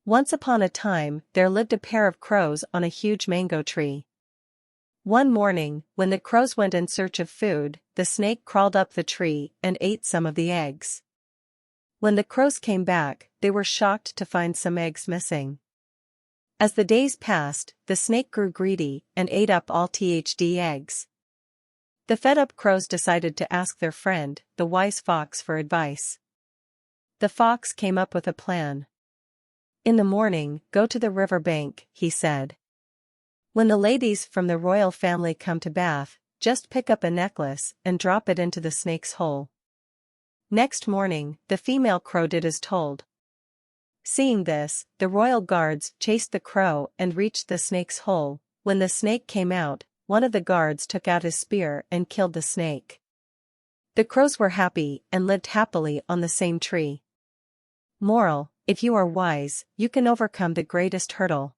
Once upon a time, there lived a pair of crows on a huge mango tree. One morning, when the crows went in search of food, the snake crawled up the tree and ate some of the eggs. When the crows came back, they were shocked to find some eggs missing. As the days passed, the snake grew greedy and ate up all the eggs. The fed-up crows decided to ask their friend, the wise fox, for advice. The fox came up with a plan. "In the morning, go to the river bank," he said. "When the ladies from the royal family come to bath, just pick up a necklace and drop it into the snake's hole." Next morning, the female crow did as told. Seeing this, the royal guards chased the crow and reached the snake's hole. When the snake came out, one of the guards took out his spear and killed the snake. The crows were happy and lived happily on the same tree. Moral: if you are wise, you can overcome the greatest hurdle.